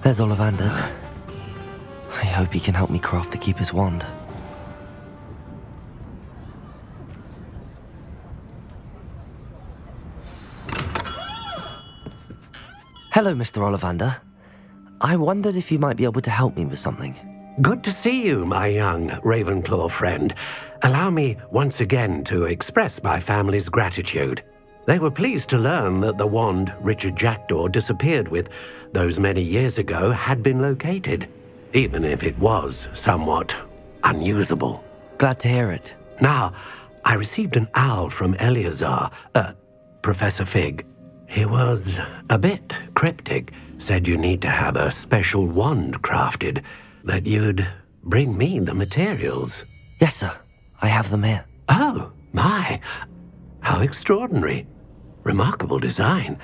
There's Ollivander's. I hope he can help me craft the Keeper's wand. Hello, Mr. Ollivander. I wondered if you might be able to help me with something. Good to see you, my young Ravenclaw friend. Allow me once again to express my family's gratitude. They were pleased to learn that the wand Richard Jackdaw disappeared with those many years ago had been located, even if it was somewhat unusable. Glad to hear it. Now, I received an owl from Eleazar, Professor Fig. He was a bit cryptic, said you need to have a special wand crafted, that you'd bring me the materials. Yes, sir. I have them here. Oh, my. How extraordinary. Remarkable design.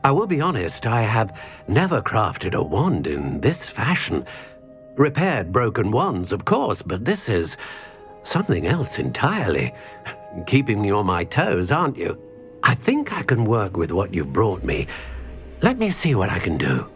I will be honest, I have never crafted a wand in this fashion. Repaired broken wands, of course, but this is something else entirely. Keeping me on my toes, aren't you? I think I can work with what you've brought me. Let me see what I can do.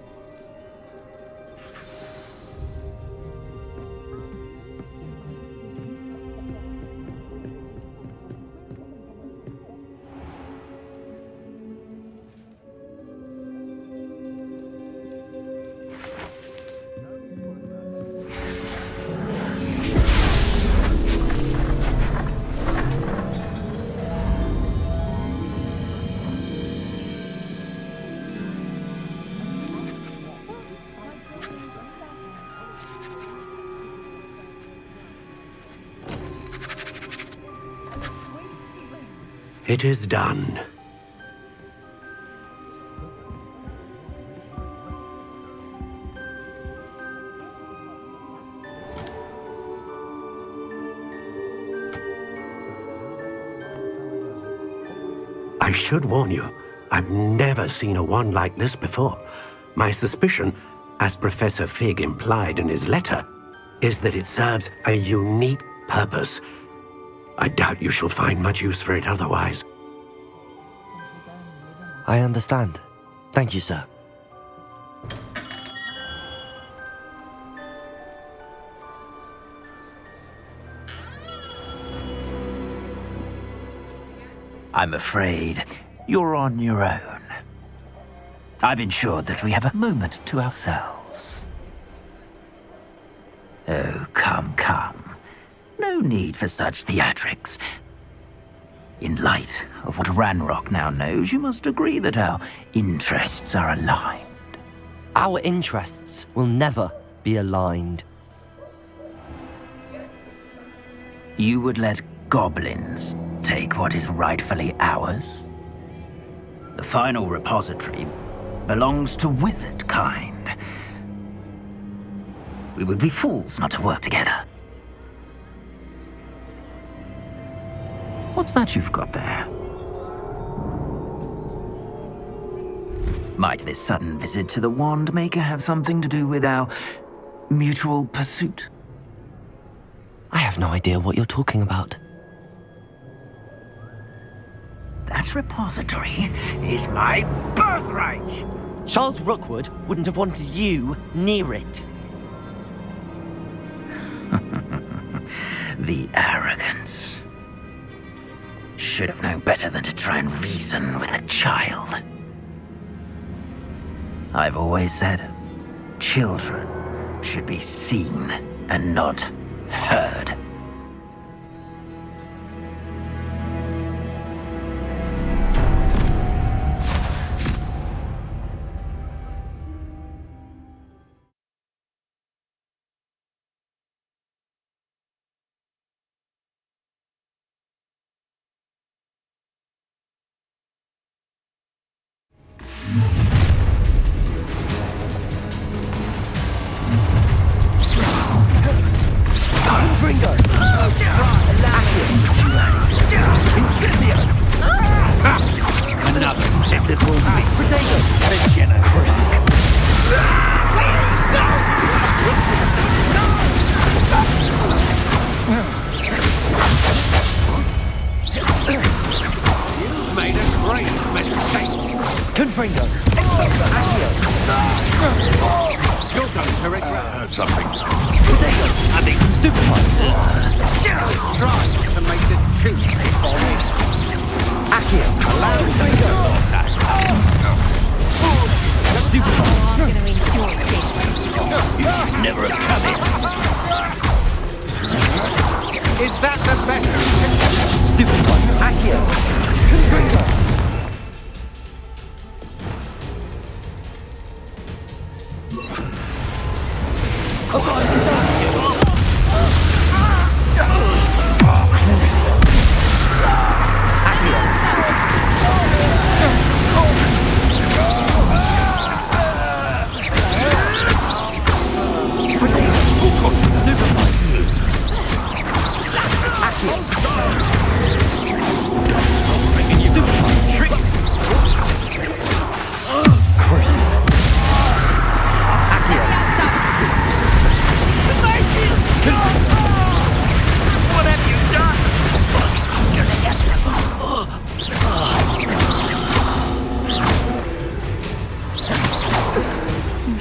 It is done. I should warn you, I've never seen a wand like this before. My suspicion, as Professor Fig implied in his letter, is that it serves a unique purpose. I doubt you shall find much use for it otherwise. I understand. Thank you, sir. I'm afraid you're on your own. I've ensured that we have a moment to ourselves. Oh, come, come. No need for such theatrics. In light of what Ranrok now knows, you must agree that our interests are aligned. Our interests will never be aligned. You would let goblins take what is rightfully ours? The final repository belongs to wizard kind. We would be fools not to work together. What's that you've got there? Might this sudden visit to the Wand Maker have something to do with our mutual pursuit? I have no idea what you're talking about. That repository is my birthright! Charles Rookwood wouldn't have wanted you near it. The arrogance. Should have known better than to try and reason with a child. I've always said, children should be seen and not heard. Confringo! to regret. Heard something. I think stupid one. Try to make this cheap for me. Accio, allow finger. Stupid one. I'm gonna enjoy this. Never have come in. Is that the best? Stupid one. Accio. Confringo.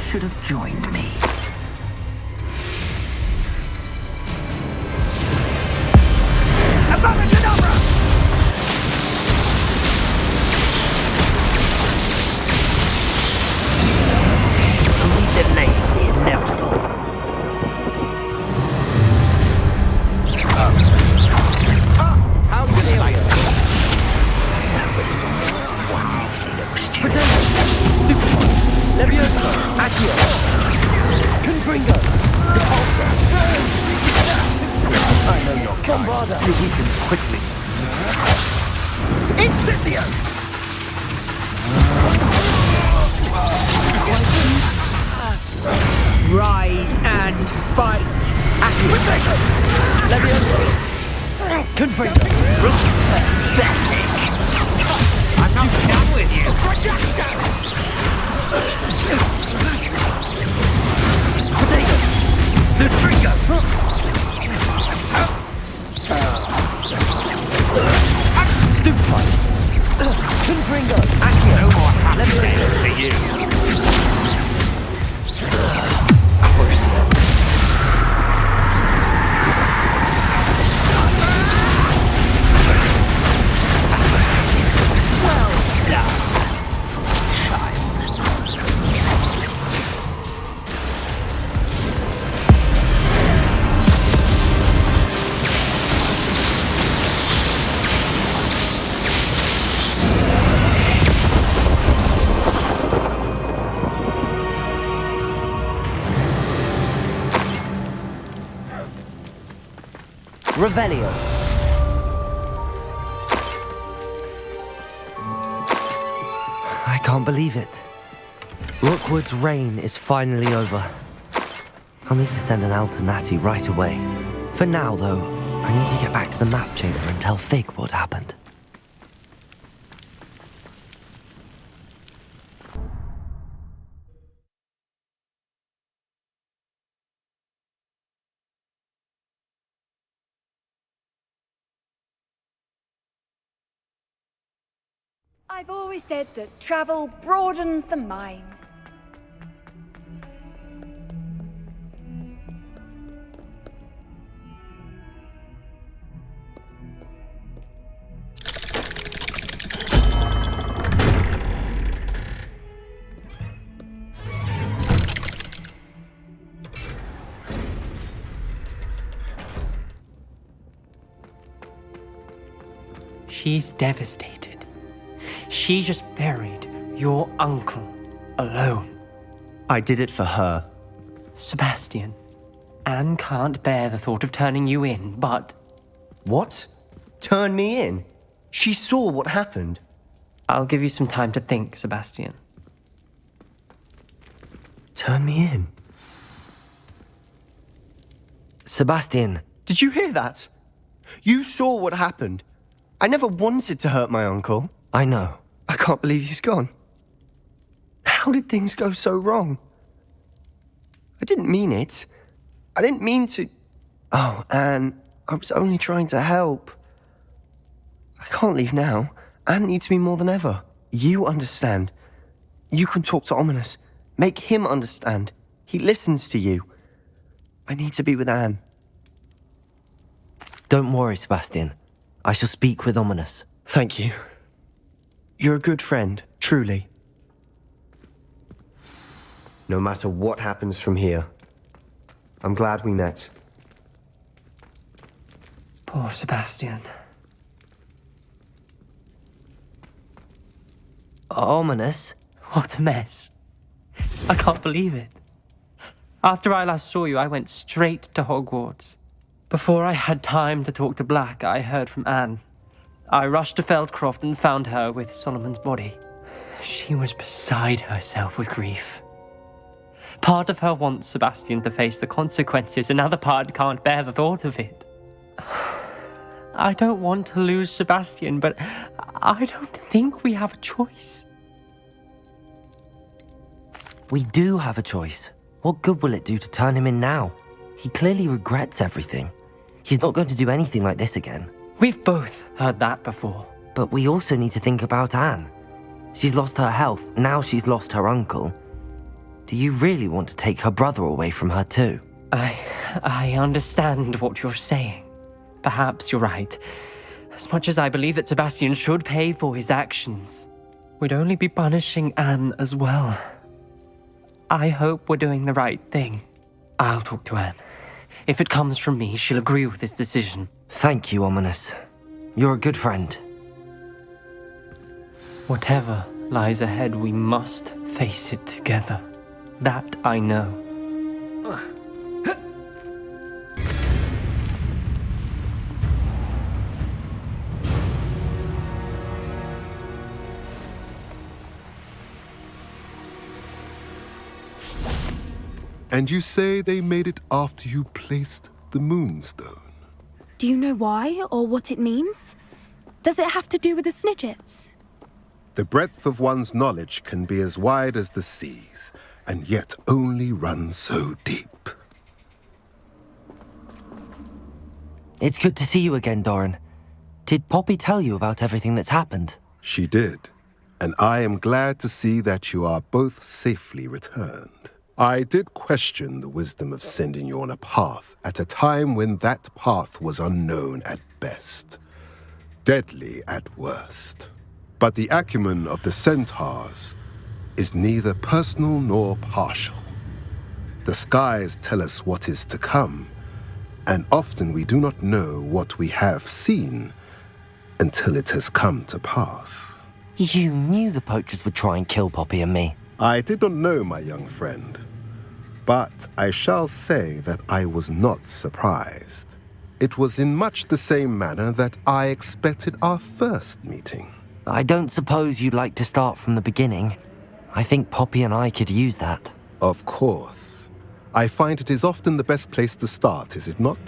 Should have joined me. We delayed the inevitable. How do you like it? Nobody from this one measly little student. Levioso. Accio. Confringo. Depulso. I know your kind. Bombarda. You weaken quickly. Incendio. Rise and fight. Accio. Levioso. Confringo. I'm not done with you. Potato. Stupringo. Stupid one. Confringo. Accio. No more happy days for you. Crucio. Revelio. I can't believe it. Rookwood's reign is finally over. I'll need to send an alternati right away. For now, though, I need to get back to the map chamber and tell Fig what happened. I've always said that travel broadens the mind. She's devastated. She just buried your uncle alone. I did it for her. Sebastian, Anne can't bear the thought of turning you in, but What? Turn me in? She saw what happened. I'll give you some time to think, Sebastian. Turn me in? Sebastian. Did you hear that? You saw what happened. I never wanted to hurt my uncle. I know. I can't believe he's gone. How did things go so wrong? I didn't mean it. I didn't mean to... Oh, Anne, I was only trying to help. I can't leave now. Anne needs me more than ever. You understand. You can talk to Ominous. Make him understand. He listens to you. I need to be with Anne. Don't worry, Sebastian. I shall speak with Ominous. Thank you. You're a good friend, truly. No matter what happens from here, I'm glad we met. Poor Sebastian. Ominous? What a mess. I can't believe it. After I last saw you, I went straight to Hogwarts. Before I had time to talk to Black, I heard from Anne. I rushed to Feldcroft and found her with Solomon's body. She was beside herself with grief. Part of her wants Sebastian to face the consequences, another part can't bear the thought of it. I don't want to lose Sebastian, but I don't think we have a choice. We do have a choice. What good will it do to turn him in now? He clearly regrets everything. He's not going to do anything like this again. We've both heard that before. But we also need to think about Anne. She's lost her health, now she's lost her uncle. Do you really want to take her brother away from her too? I understand what you're saying. Perhaps you're right. As much as I believe that Sebastian should pay for his actions, we'd only be punishing Anne as well. I hope we're doing the right thing. I'll talk to Anne. If it comes from me, she'll agree with this decision. Thank you, Ominous. You're a good friend. Whatever lies ahead, we must face it together. That I know. And you say they made it after you placed the Moonstone? Do you know why or what it means? Does it have to do with the snidgets? The breadth of one's knowledge can be as wide as the seas, and yet only run so deep. It's good to see you again, Doran. Did Poppy tell you about everything that's happened? She did, and I am glad to see that you are both safely returned. I did question the wisdom of sending you on a path at a time when that path was unknown at best, deadly at worst. But the acumen of the centaurs is neither personal nor partial. The skies tell us what is to come, and often we do not know what we have seen until it has come to pass. You knew the poachers would try and kill Poppy and me. I did not know, my young friend, but I shall say that I was not surprised. It was in much the same manner that I expected our first meeting. I don't suppose you'd like to start from the beginning. I think Poppy and I could use that. Of course. I find it is often the best place to start, is it not?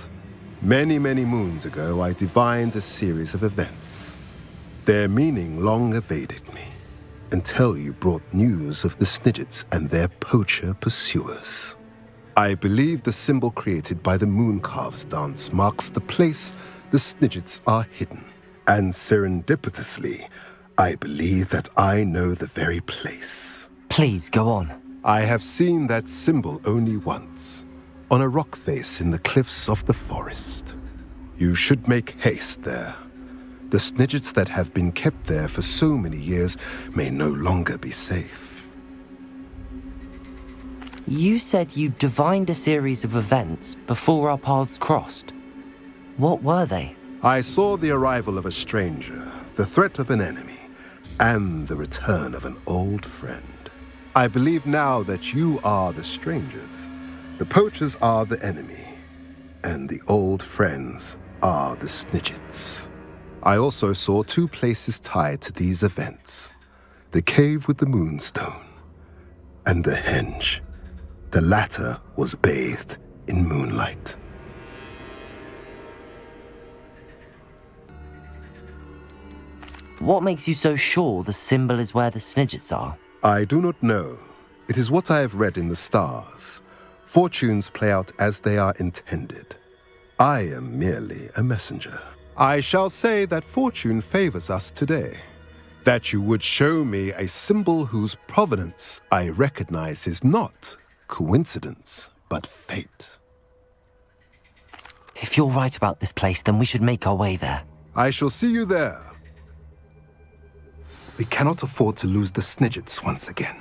Many, many moons ago, I divined a series of events. Their meaning long evaded me, until you brought news of the snidgets and their poacher pursuers. I believe the symbol created by the Mooncalves dance marks the place the snidgets are hidden. And serendipitously, I believe that I know the very place. Please, go on. I have seen that symbol only once, on a rock face in the cliffs of the forest. You should make haste there. The snidgets that have been kept there for so many years may no longer be safe. You said you divined a series of events before our paths crossed. What were they? I saw the arrival of a stranger, the threat of an enemy, and the return of an old friend. I believe now that you are the strangers, the poachers are the enemy, and the old friends are the snidgets. I also saw two places tied to these events, the cave with the Moonstone and the henge. The latter was bathed in moonlight. What makes you so sure the symbol is where the snidgets are? I do not know. It is what I have read in the stars. Fortunes play out as they are intended. I am merely a messenger. I shall say that fortune favors us today. That you would show me a symbol whose provenance I recognize is not coincidence, but fate. If you're right about this place, then we should make our way there. I shall see you there. We cannot afford to lose the snidgets once again.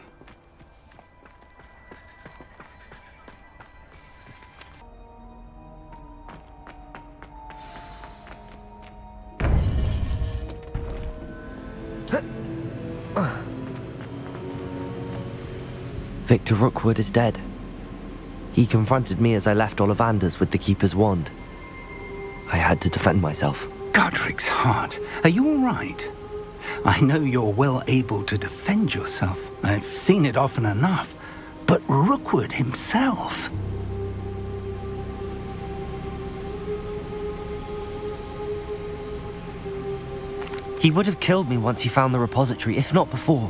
Victor Rookwood is dead. He confronted me as I left Ollivander's with the Keeper's wand. I had to defend myself. Godric's heart, are you all right? I know you're well able to defend yourself. I've seen it often enough. But Rookwood himself... He would have killed me once he found the repository, if not before.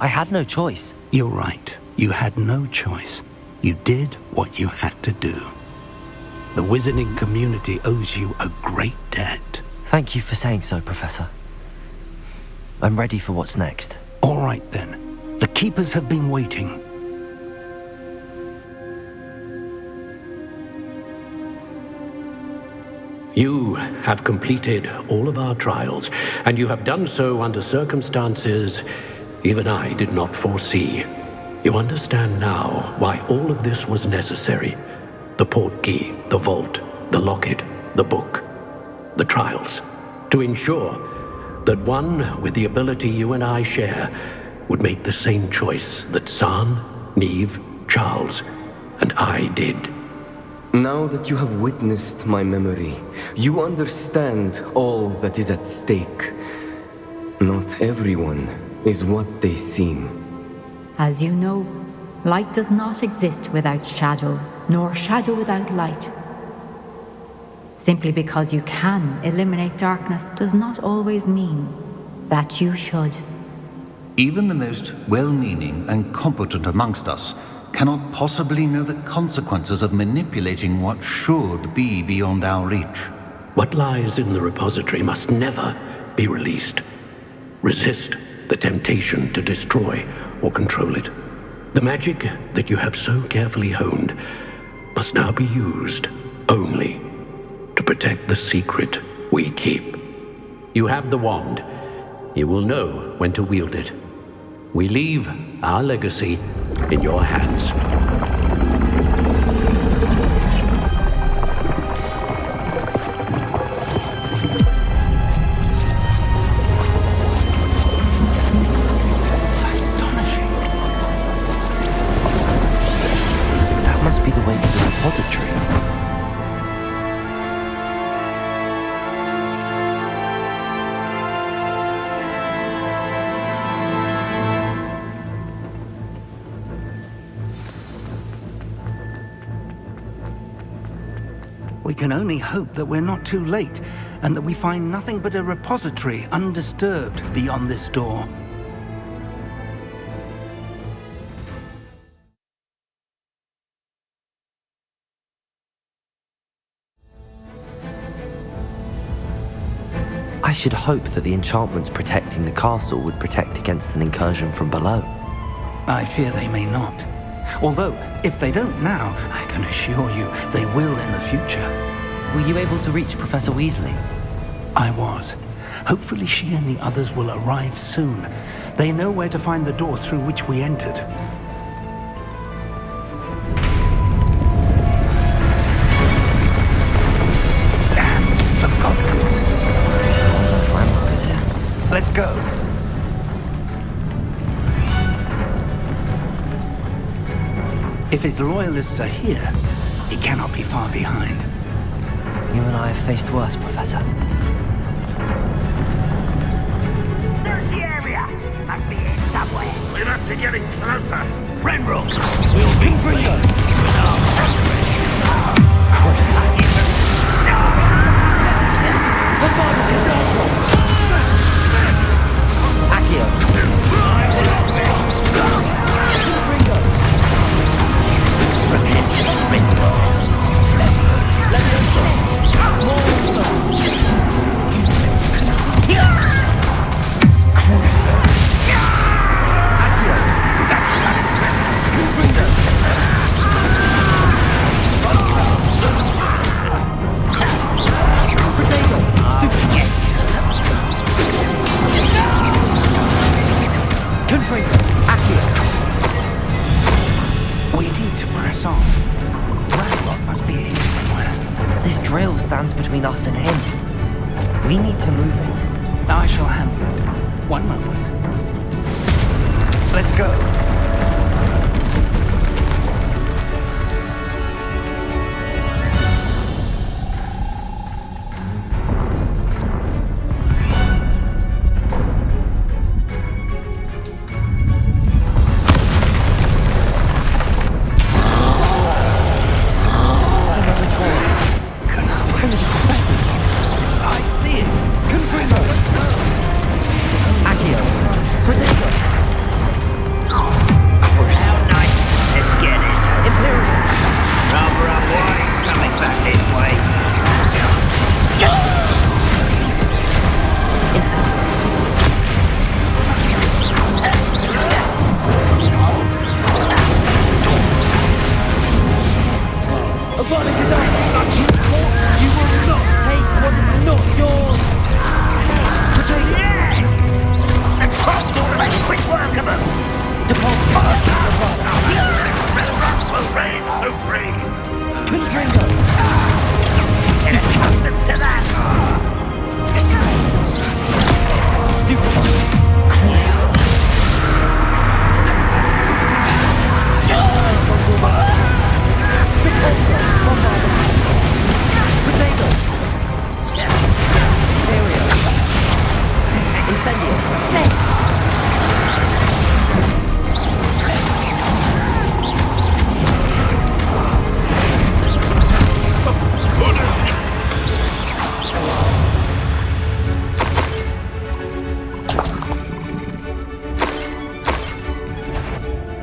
I had no choice. You're right. You had no choice. You did what you had to do. The wizarding community owes you a great debt. Thank you for saying so, Professor. I'm ready for what's next. All right, then. The Keepers have been waiting. You have completed all of our trials, and you have done so under circumstances even I did not foresee. You understand now why all of this was necessary. The portkey, the vault, the locket, the book, the trials. To ensure that one with the ability you and I share would make the same choice that San, Neve, Charles, and I did. Now that you have witnessed my memory, you understand all that is at stake. Not everyone is what they seem. As you know, light does not exist without shadow, nor shadow without light. Simply because you can eliminate darkness does not always mean that you should. Even the most well-meaning and competent amongst us cannot possibly know the consequences of manipulating what should be beyond our reach. What lies in the repository must never be released. Resist the temptation to destroy or control it. The magic that you have so carefully honed must now be used only to protect the secret we keep. You have the wand. You will know when to wield it. We leave our legacy in your hands. That must be the way to the repository. We can only hope that we're not too late, and that we find nothing but a repository undisturbed beyond this door. I should hope that the enchantments protecting the castle would protect against an incursion from below. I fear they may not. Although, if they don't now, I can assure you they will in the future. Were you able to reach Professor Weasley? I was. Hopefully she and the others will arrive soon. They know where to find the door through which we entered. Damn, the goblins. I wonder if Ranrok is here. Let's go. If his loyalists are here, he cannot be far behind. You and I have faced worse, Professor. Search the area! Must be here somewhere. We must be getting closer. Ranrok! We'll be free! Confringo! Accio! We need to press on. Ranrok must be here somewhere. This drill stands between us and him. We need to move it. I shall handle it. One moment. Let's go.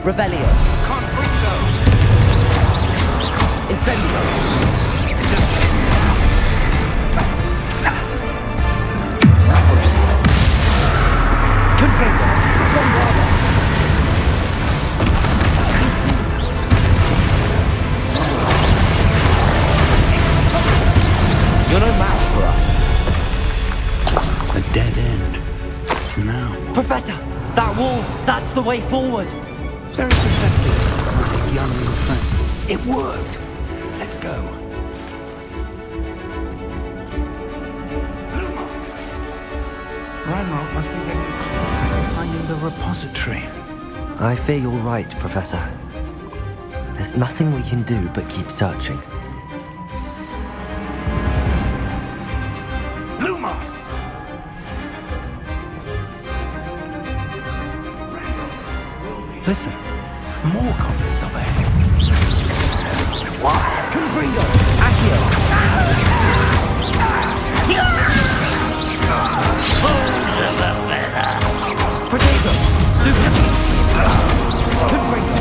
Revelio. Incendio. Confringo. You're no match for us. A dead end. Now. Professor, that wall, that's the way forward. Very perceptive, my young friend. It worked. Let's go. Ranrok must be getting closer to finding the repository. I fear you're right, Professor. There's nothing we can do but keep searching. Listen, more goblins up ahead. Confringo! Accio! Potato! Stupid! Confringo!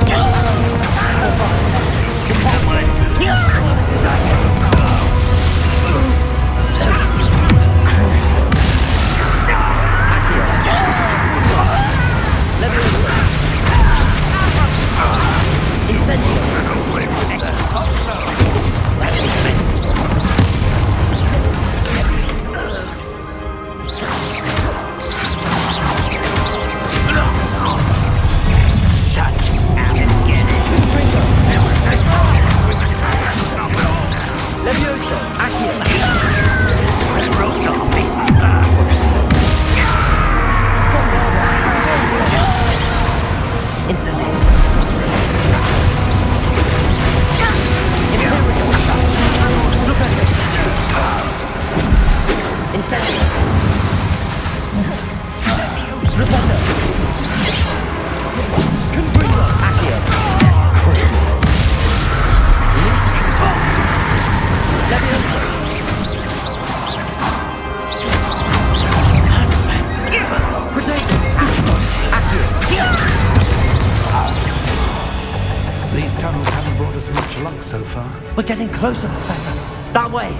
These tunnels haven't brought us much luck so far. We're getting closer, Professor. That way.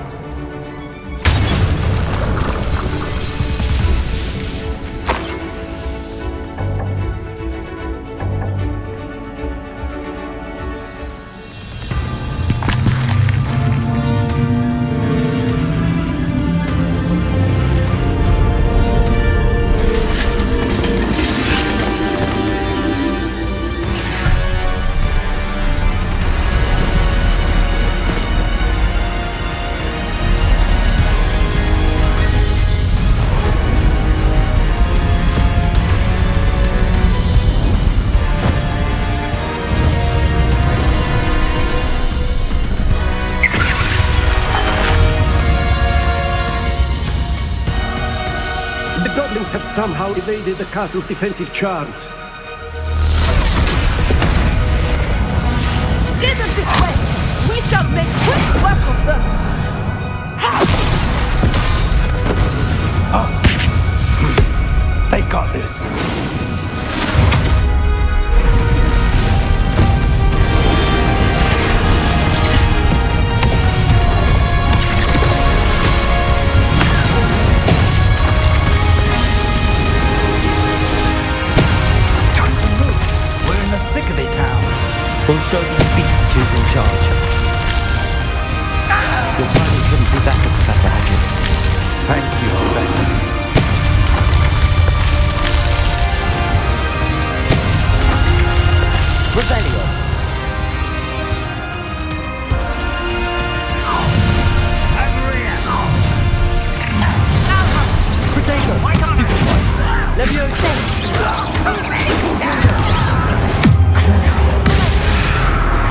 somehow evaded the castle's defensive charms. Steer them this way! We shall make quick work of them! They got this. We're in the thick of it now. We'll show these beasts who's in charge. Your planning couldn't be better, Professor Hackett. Thank you, Professor. Revelio. Protego. Stupefy. Leviosa.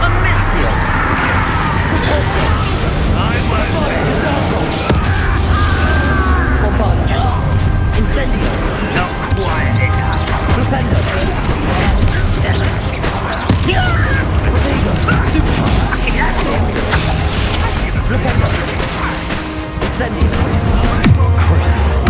Amnestia. Bombarda. Incendio. Not quiet enough. Flipendo. Protego. Stupefy. Flipendo. Incendio. Crucible.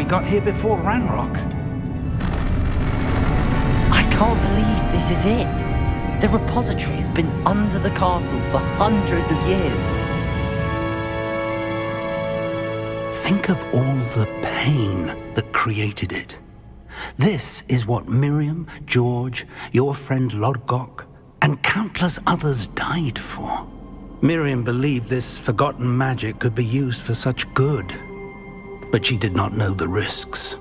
got here before Ranrok. I can't believe this is it. The repository has been under the castle for hundreds of years. Think of all the pain that created it. This is what Miriam, George, your friend Lodgok, and countless others died for. Miriam believed this forgotten magic could be used for such good, but she did not know the risks.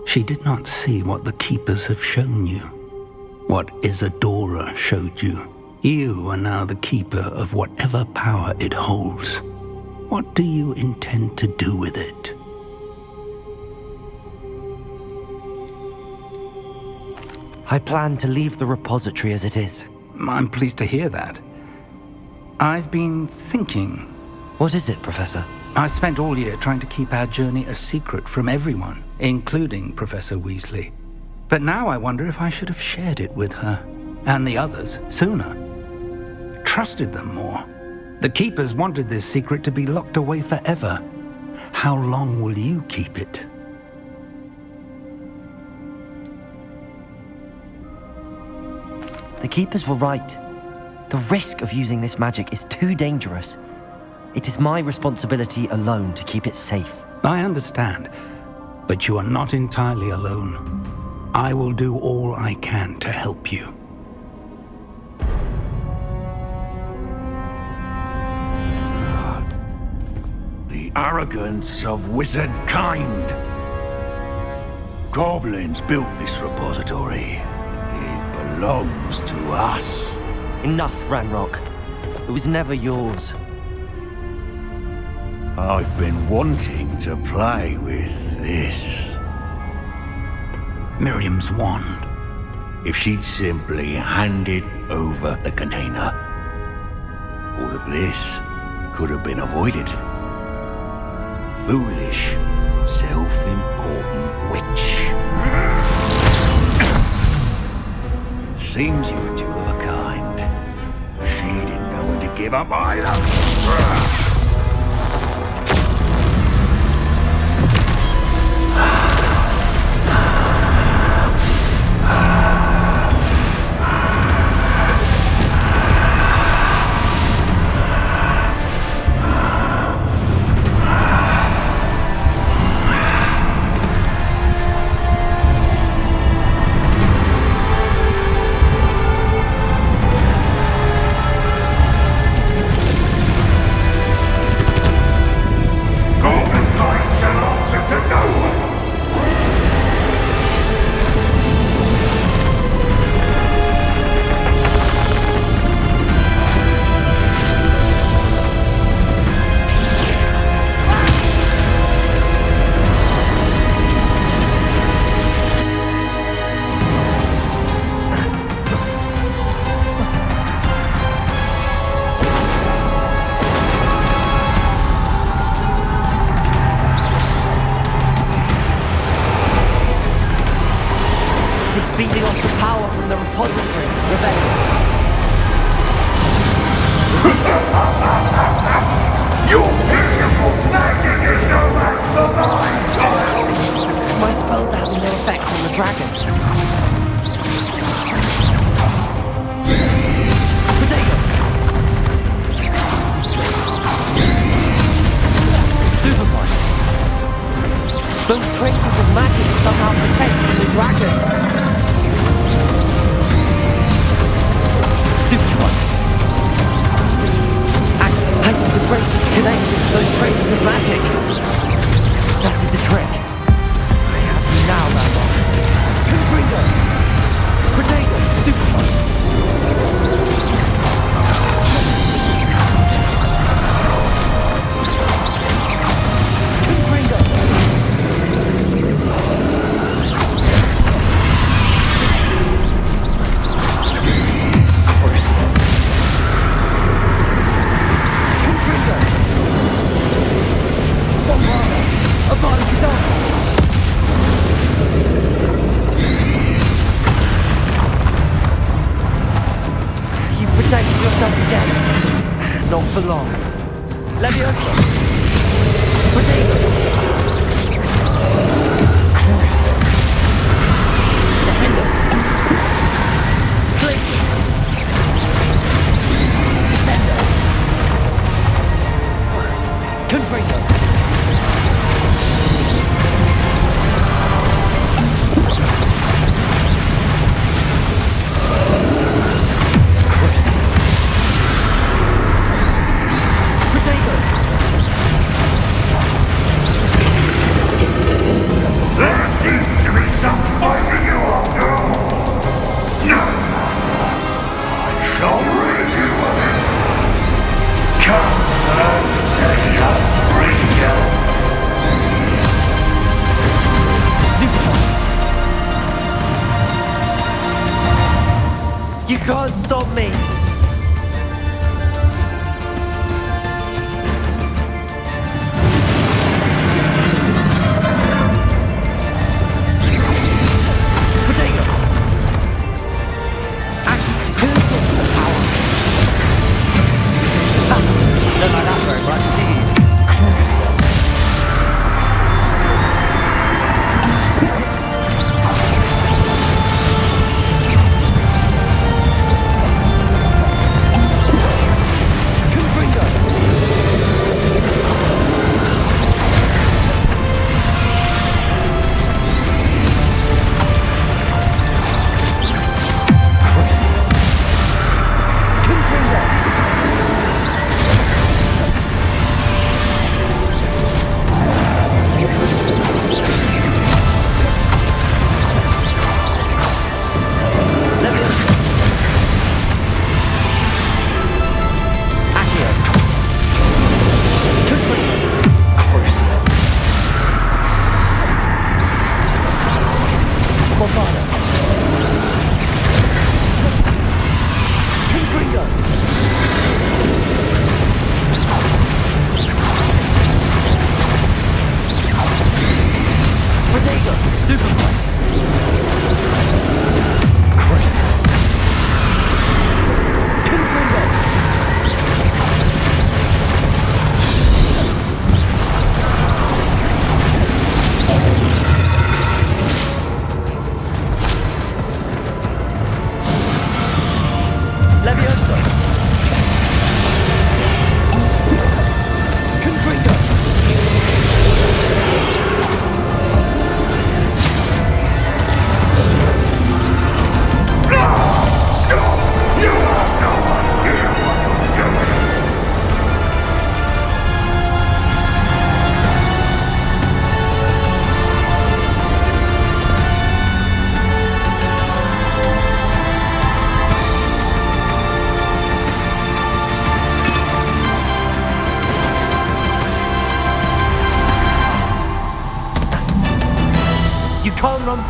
She did not see what the Keepers have shown you, what Isadora showed you. You are now the Keeper of whatever power it holds. What do you intend to do with it? I plan to leave the repository as it is. I'm pleased to hear that. I've been thinking. What is it, Professor? I spent all year trying to keep our journey a secret from everyone, including Professor Weasley. But now I wonder if I should have shared it with her, and the others, sooner. Trusted them more. The Keepers wanted this secret to be locked away forever. How long will you keep it? The Keepers were right. The risk of using this magic is too dangerous. It is my responsibility alone to keep it safe. I understand, but you are not entirely alone. I will do all I can to help you. The arrogance of wizard kind. Goblins built this repository. It belongs to us. Enough, Ranrok. It was never yours. I've been wanting to play with this. Miriam's wand. If she'd simply handed over the container, all of this could have been avoided. Foolish, self-important witch. Seems you were two of a kind. She didn't know when to give up either. Feeding off the power from the repository. Rebecca. Your beautiful magic is no match for mine, child! My spells are having no effect on the dragon. Potato! Superfly! Those traces of magic somehow protect the dragon. Stupid one. I need to break these connections to those traces of magic. That did the trick. I have you now, Ranrok. Confringo! Potato! Stupid one. Confringo!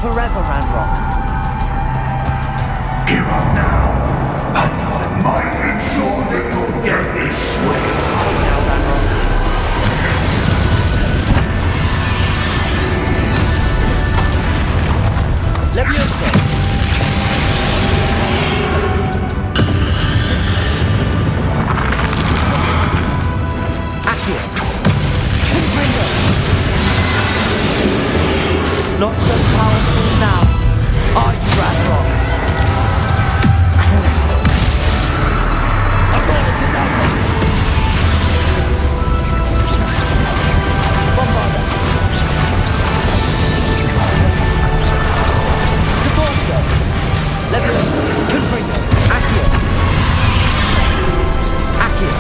forever, Ranrok. Give up now, and I might ensure that your death is swift. Take now, Ranrok. Leviosa! Accio! Confringo! Not so powerful now. Are you, Ranrok? Crucial! Aurora Cassandra! Bombarda! Catorzo! Leviosa! Confringo! Accio! Accio!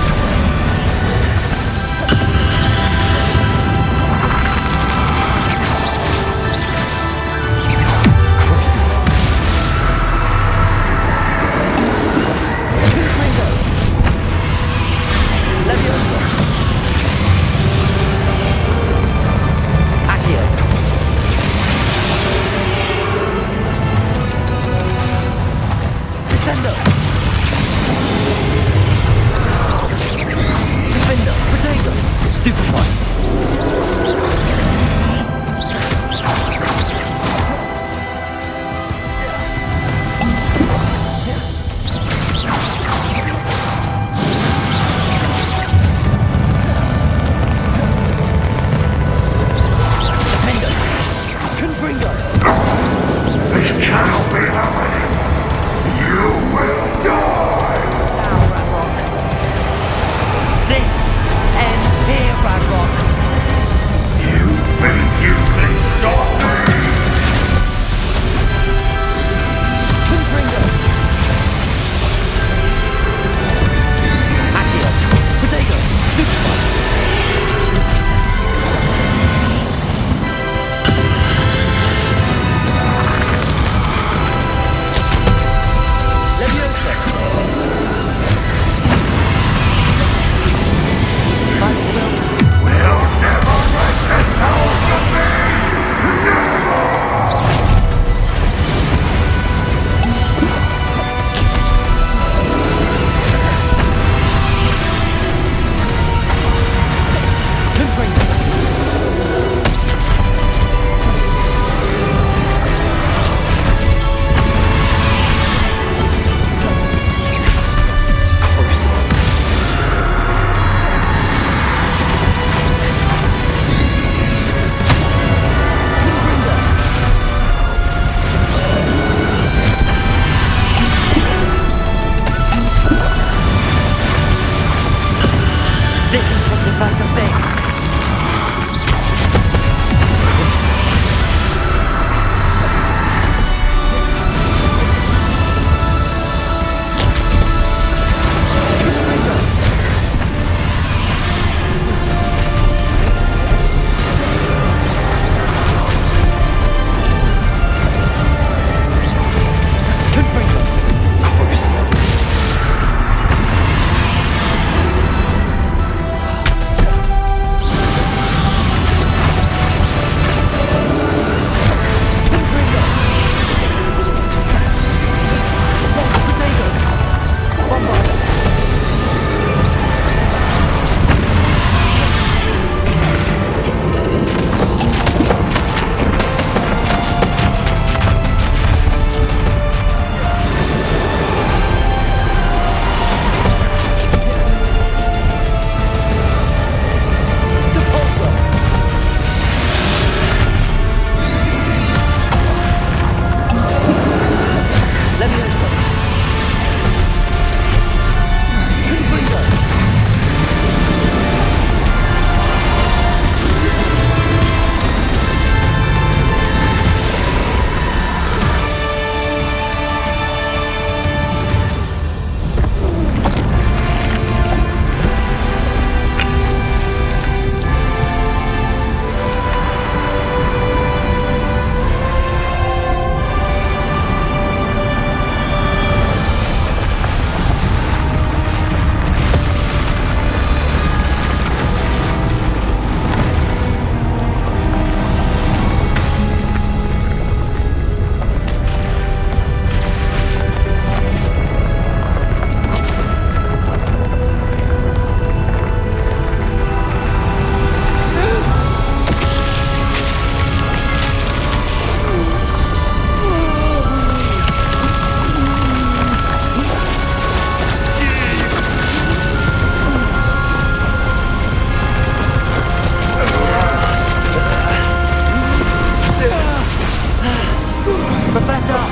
Professor!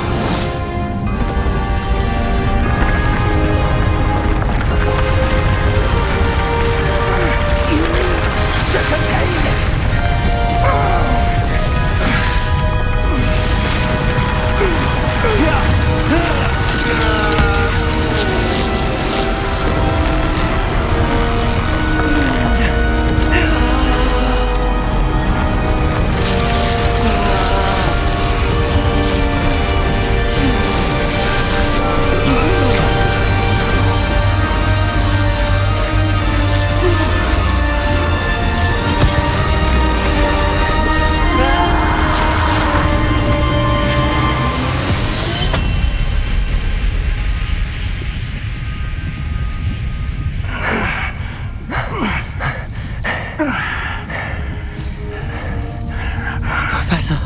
Professor.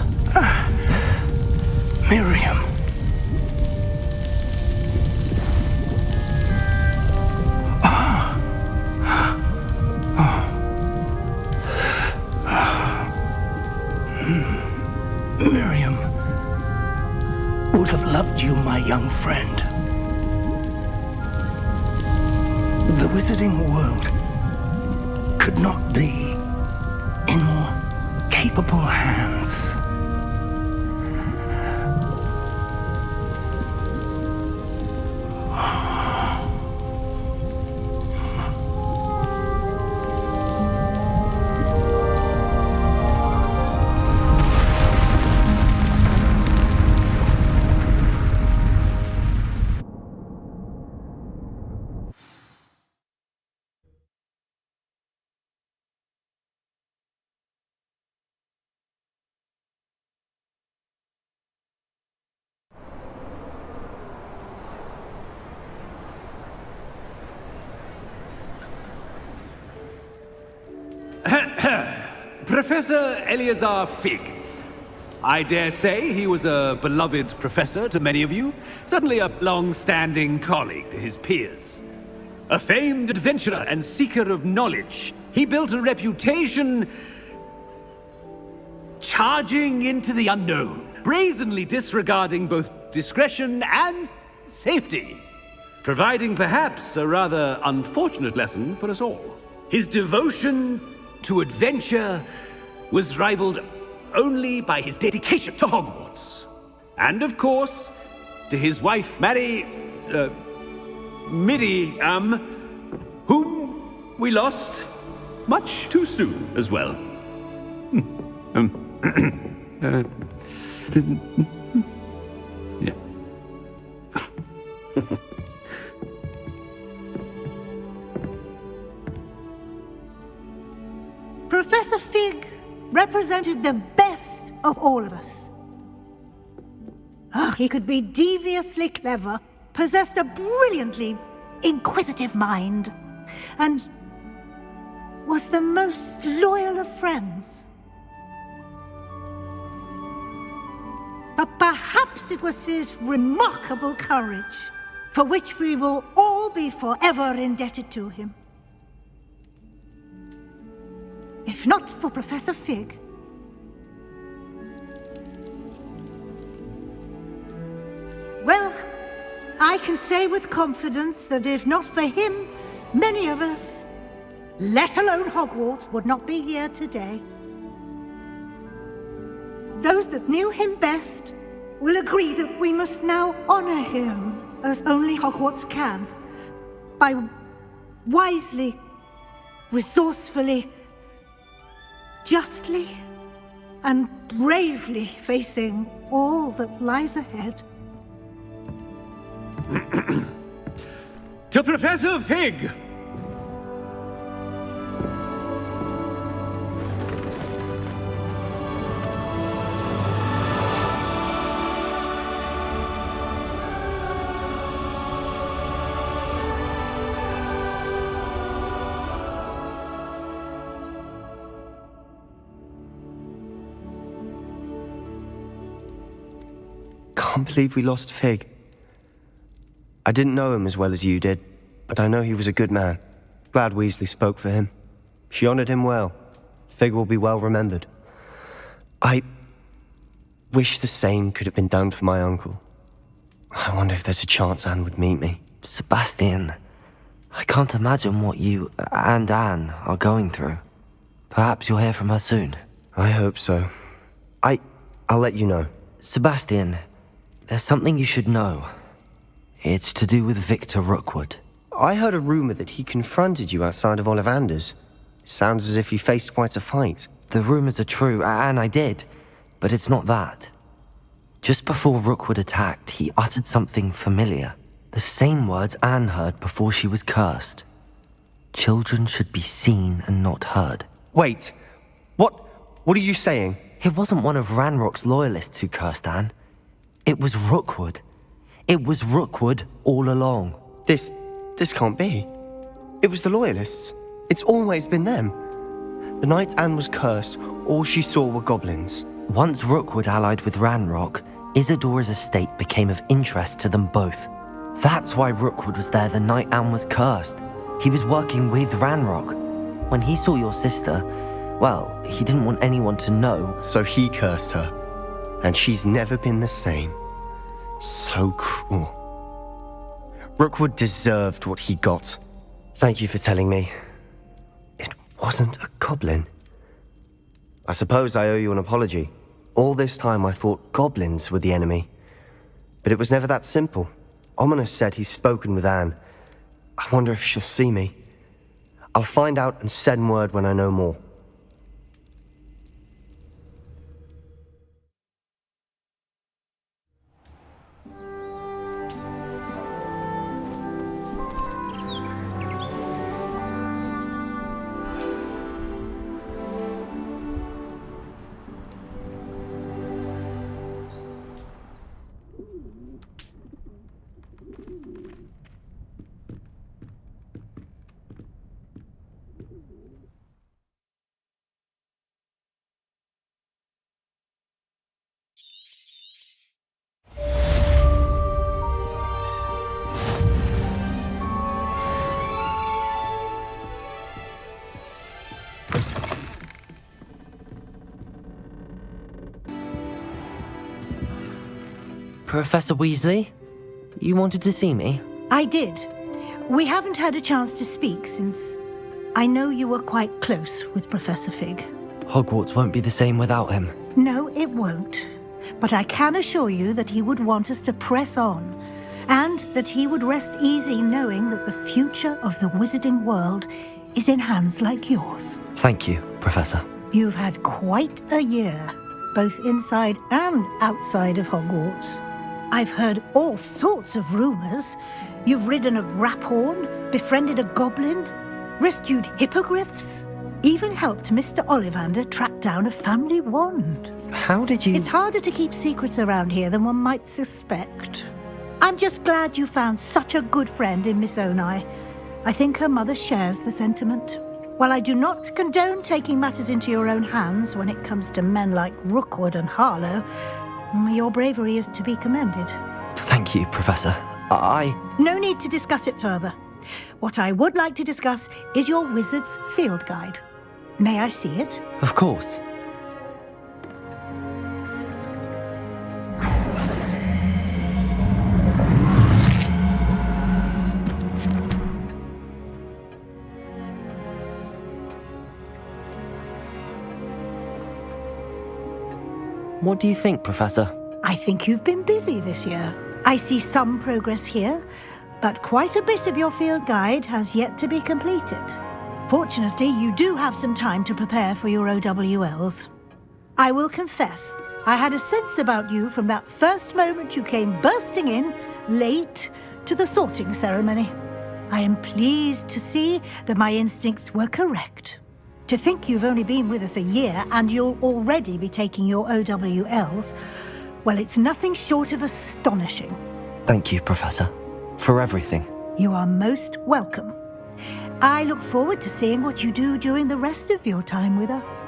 Miriam. Miriam would have loved you, my young friend. The wizarding world could not be in more capable hands. Professor Eleazar Fig. I dare say he was a beloved professor to many of you, certainly a long-standing colleague to his peers. A famed adventurer and seeker of knowledge, he built a reputation charging into the unknown, brazenly disregarding both discretion and safety, providing perhaps a rather unfortunate lesson for us all. His devotion to adventure was rivaled only by his dedication to Hogwarts. And of course, to his wife, Midi, whom we lost much too soon as well. Yeah. Professor Fig represented the best of all of us. He could be deviously clever, possessed a brilliantly inquisitive mind, and was the most loyal of friends. But perhaps it was his remarkable courage, for which we will all be forever indebted to him. If not for Professor Fig, well, I can say with confidence that if not for him, many of us, let alone Hogwarts, would not be here today. Those that knew him best will agree that we must now honor him as only Hogwarts can, by wisely, resourcefully, justly and bravely facing all that lies ahead. To Professor Fig! Can't believe we lost Fig. I didn't know him as well as you did, but I know he was a good man. Glad Weasley spoke for him. She honored him well. Fig will be well remembered. wish the same could have been done for my uncle. I wonder if there's a chance Anne would meet me. Sebastian, I can't imagine what you and Anne are going through. Perhaps you'll hear from her soon. I hope so. I'll let you know. Sebastian, there's something you should know. It's to do with Victor Rookwood. I heard a rumor that he confronted you outside of Ollivander's. Sounds as if you faced quite a fight. The rumors are true, and I did, but it's not that. Just before Rookwood attacked, he uttered something familiar. The same words Anne heard before she was cursed. Children should be seen and not heard. Wait, what are you saying? It wasn't one of Ranrock's loyalists who cursed Anne. It was Rookwood. It was Rookwood all along. This can't be. It was the loyalists. It's always been them. The night Anne was cursed, all she saw were goblins. Once Rookwood allied with Ranrock, Isadora's estate became of interest to them both. That's why Rookwood was there the night Anne was cursed. He was working with Ranrock. When he saw your sister, well, he didn't want anyone to know. So he cursed her. And she's never been the same. So cruel. Rookwood deserved what he got. Thank you for telling me. It wasn't a goblin. I suppose I owe you an apology. All this time I thought goblins were the enemy. But it was never that simple. Ominous said he's spoken with Anne. I wonder if she'll see me. I'll find out and send word when I know more. Professor Weasley, you wanted to see me? I did. We haven't had a chance to speak since I know you were quite close with Professor Fig. Hogwarts won't be the same without him. No, it won't. But I can assure you that he would want us to press on, and that he would rest easy knowing that the future of the wizarding world is in hands like yours. Thank you, Professor. You've had quite a year, both inside and outside of Hogwarts. I've heard all sorts of rumors. You've ridden a graphorn, befriended a goblin, rescued hippogriffs, even helped Mr. Ollivander track down a family wand. How did you... It's harder to keep secrets around here than one might suspect. I'm just glad you found such a good friend in Miss Onai. I think her mother shares the sentiment. While I do not condone taking matters into your own hands when it comes to men like Rookwood and Harlow, your bravery is to be commended. Thank you, Professor. No need to discuss it further. What I would like to discuss is your wizard's field guide. May I see it? Of course. What do you think, Professor? I think you've been busy this year. I see some progress here, but quite a bit of your field guide has yet to be completed. Fortunately, you do have some time to prepare for your OWLs. I will confess, I had a sense about you from that first moment you came bursting in, late, to the sorting ceremony. I am pleased to see that my instincts were correct. To think you've only been with us a year and you'll already be taking your OWLs, well, it's nothing short of astonishing. Thank you, Professor, for everything. You are most welcome. I look forward to seeing what you do during the rest of your time with us.